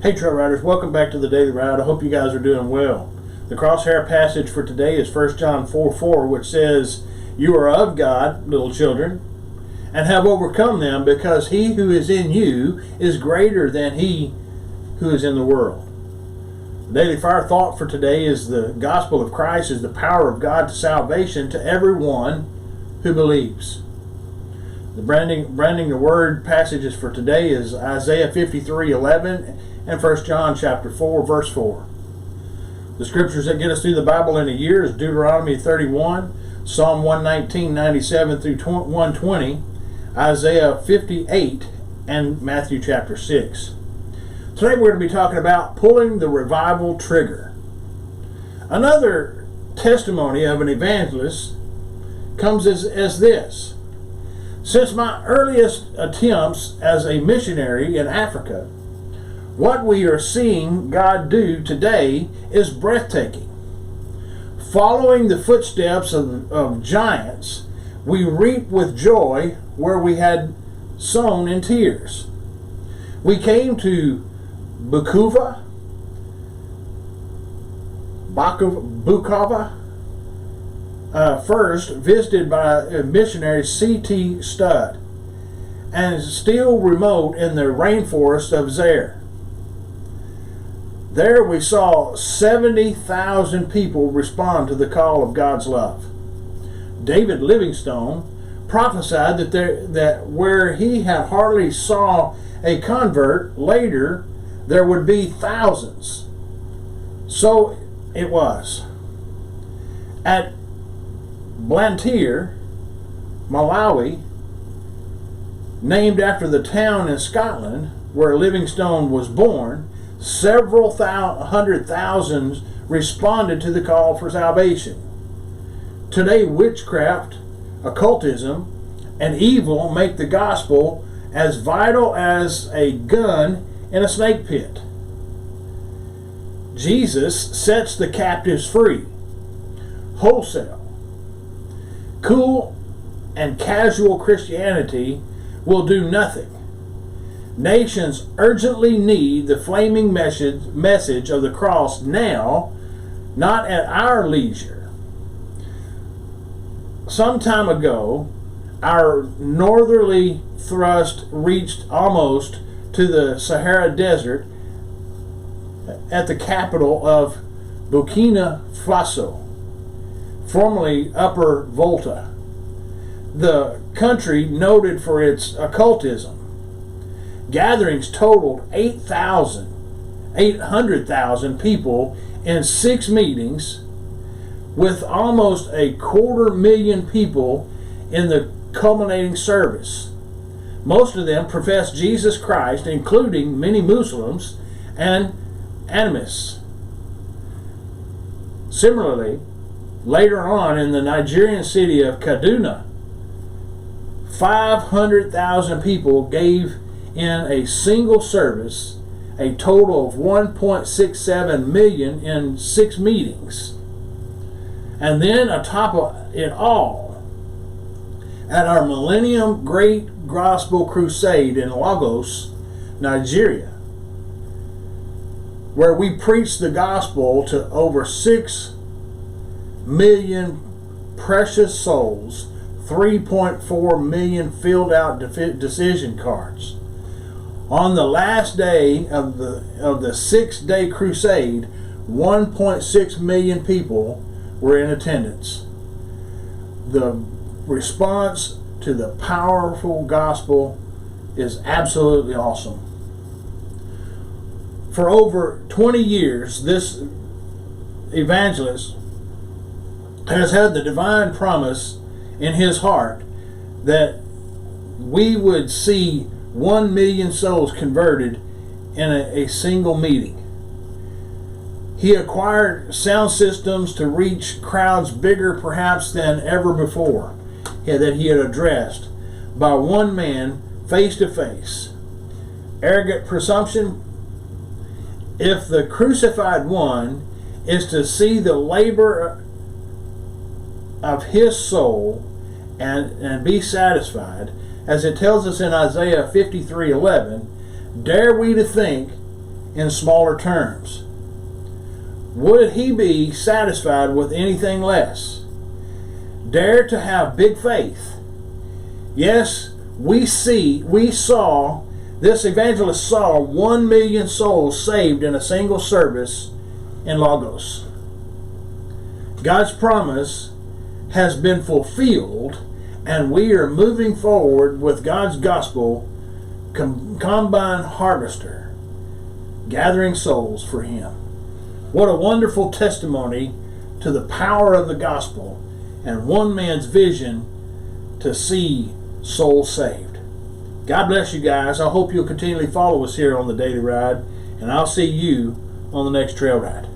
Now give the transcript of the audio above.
Hey Trail Riders, welcome back to the Daily Ride. I hope you guys are doing well. The crosshair passage for today is 1 John 4:4, which says, "You are of God, little children, and have overcome them, because he who is in you is greater than he who is in the world." The Daily Fire thought for today is the gospel of Christ is the power of God to salvation to everyone who believes. The branding the word passages for today is Isaiah 53:11 and 1 John chapter 4 verse 4. The scriptures that get us through the Bible in a year is Deuteronomy 31, Psalm 119:97 through 120, Isaiah 58, and Matthew chapter 6. Today we're going to be talking about pulling the revival trigger. Another testimony of an evangelist comes as this. Since my earliest attempts as a missionary in Africa, what we are seeing God do today is breathtaking. Following the footsteps of giants, we reap with joy where we had sown in tears. We came to Bukova, first visited by a missionary C.T. Studd, and is still remote in the rainforest of Zaire. There we saw 70,000 people respond to the call of God's love. David Livingstone prophesied that where he had hardly saw a convert, later there would be thousands. So it was. At Blantyre, Malawi, named after the town in Scotland where Livingstone was born, several hundred thousands responded to the call for salvation. Today, witchcraft, occultism, and evil make the gospel as vital as a gun in a snake pit. Jesus sets the captives free, wholesale. Cool and casual Christianity will do nothing. Nations urgently need the flaming message of the cross now, not at our leisure. Some time ago, our northerly thrust reached almost to the Sahara Desert at the capital of Burkina Faso, formerly Upper Volta, the country noted for its occultism. Gatherings totaled 800,000 people in 6 meetings, with almost 250,000 people in the culminating service. Most of them professed Jesus Christ, including many Muslims and animists. Similarly, later on in the Nigerian city of Kaduna, 500,000 people gave in a single service, a total of 1.67 million in 6 meetings. And then atop of it all, at our Millennium Great Gospel Crusade in Lagos, Nigeria, where we preached the gospel to over 6 million precious souls, 3.4 million filled out decision cards. On the last day of the 6-day crusade, 1.6 million people were in attendance. The response to the powerful gospel is absolutely awesome. For over 20 years, this evangelist has had the divine promise in his heart that we would see 1 million souls converted in a single meeting. He acquired sound systems to reach crowds bigger perhaps than ever before that he had addressed by one man face to face. Arrogant presumption? If the crucified one is to see the labor of his soul and be satisfied, as it tells us in Isaiah 53:11, dare we to think in smaller terms. Would he be satisfied with anything less? Dare to have big faith. Yes, this evangelist saw 1 million souls saved in a single service in Lagos. God's promise has been fulfilled, and we are moving forward with God's gospel combine harvester, gathering souls for Him. What a wonderful testimony to the power of the gospel and one man's vision to see souls saved. God bless you guys. I hope you'll continually follow us here on the Daily Ride, and I'll see you on the next trail ride.